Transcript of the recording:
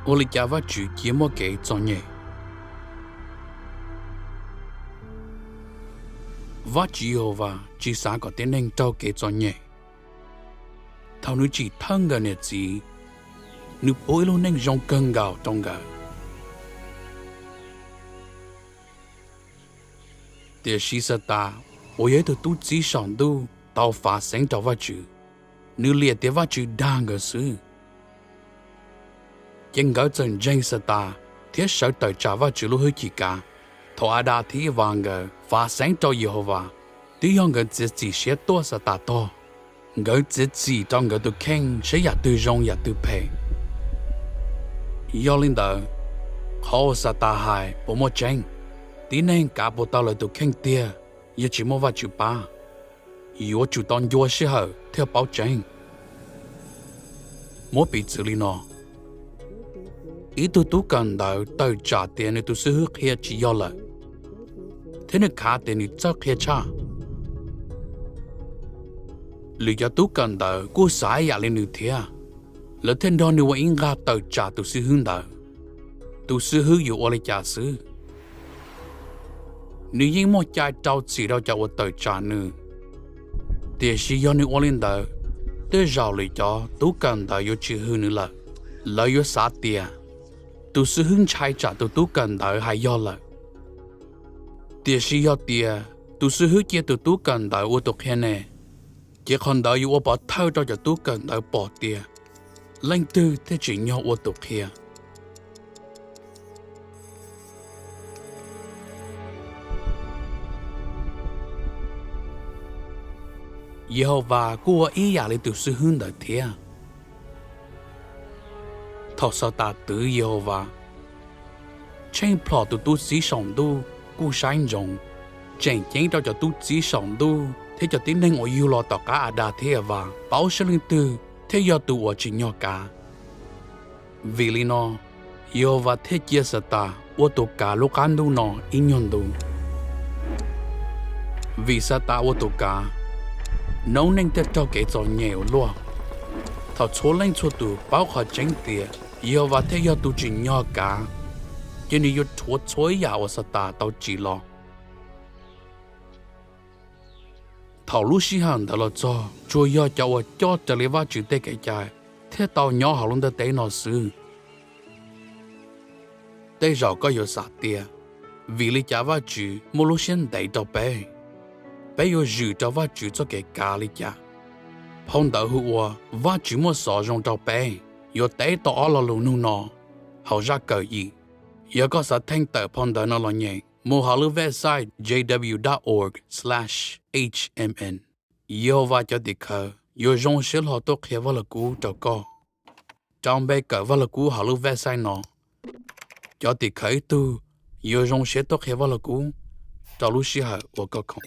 我哩家话住节目给做嘢，我只有话只三个点能做给做嘢，头你只疼个日子，你不路能用更高中个。第十四大，我也都都只上都到发生到我住，你列的我住当个事。应该真正是大，贴手对查我住路去几家，头阿大提忘个发生到以后话，对样个自己写多是大多，我自己当个都看是也对容也对配，要领导好是大海不么真，第能搞不到了都看爹，也只么话就罢，我就当有时候贴保证，莫比这里呢。Itu tu cần đợi tới trả tiền này tu sẽ hước kia chỉ do lợi. Thế nên khá tiền này chắc kia cha. Lý do tu cần đợi cô xài ya lên nữ thia. Lỡ thêm đó nếu anh ra tới trả tu sẽ hướng đợi. Tu sẽ hướng dụ ở lại trả sư. Nếu như một trái trao chỉ đâu cho tới trả nữa. Thì sẽ do nếu ở lên đợi. Tới rào lý cho tu cần đợi yếu chỉ hướng nữa lợi. Lợi yếu xá tiền. Tu sư hướng trái trả tu cần đợi hay do lợi. Tiền sĩ do tiền, tu sư hướng kia tu cần đợi ô tô khen nè. Chỉ còn đợi ô bỏ thâu cho tu cần đợi bỏ tiền. Lên tư thế chỉ nhau ô tô kia. Yehovah của ý giả lên tu sư hướng đợi thế. Thọ sao ta tự Yehovah. Trên plot tu chỉ sống tu, cú sáng rộng. Trên chén cho tu chỉ sống tu, thế cho tiếng nên ở yêu lo tỏ cả ada thế và bảo sinh linh tư, thế do tu ở chỉ nhỏ cả. Vì lý nó, Yehovah thế chia sẻ ta, ở tu cả lúc ăn tu nó in nhon tu. Vì sao ta ở tu cả, nấu nên thế cho cái cho nhiều luôn. Thọ số lên số tu bảo họ tránh tiền. Yehovah thế do tu chỉ nhỏ cả, cho nên yo chuột chối ya ở sát ta tao chỉ lo. Thảo lúc xí hàng đã lo cho, chúa yo cho lấy vào chữ tế cái trái, thế tao nhỏ họ luôn đã tế nó sư. Tế rõ có yo sát tia, vì lý cha vào chữ, một lúc xin đẩy cho bé yo dự cho vào chữ cho cái cá lý cha. Phong đạo hữu vào chữ một sọ rong cho bé. Yo tế tỏ ở lò lù nụ nọ, hậu ra cờ gì. Yo có sở thanh tờ phong đỡ nó lò nhẹ, mô họ lưu website jw.org/HMN. Yo va cho đi khờ, yo rong xíu họ tốt khía vào là cú cho co. Trong bê cờ vào là cú họ lưu website nọ. Cho đi khởi tu, yo rong xíu tốt khía vào là cú, cho lưu xí hở của có không.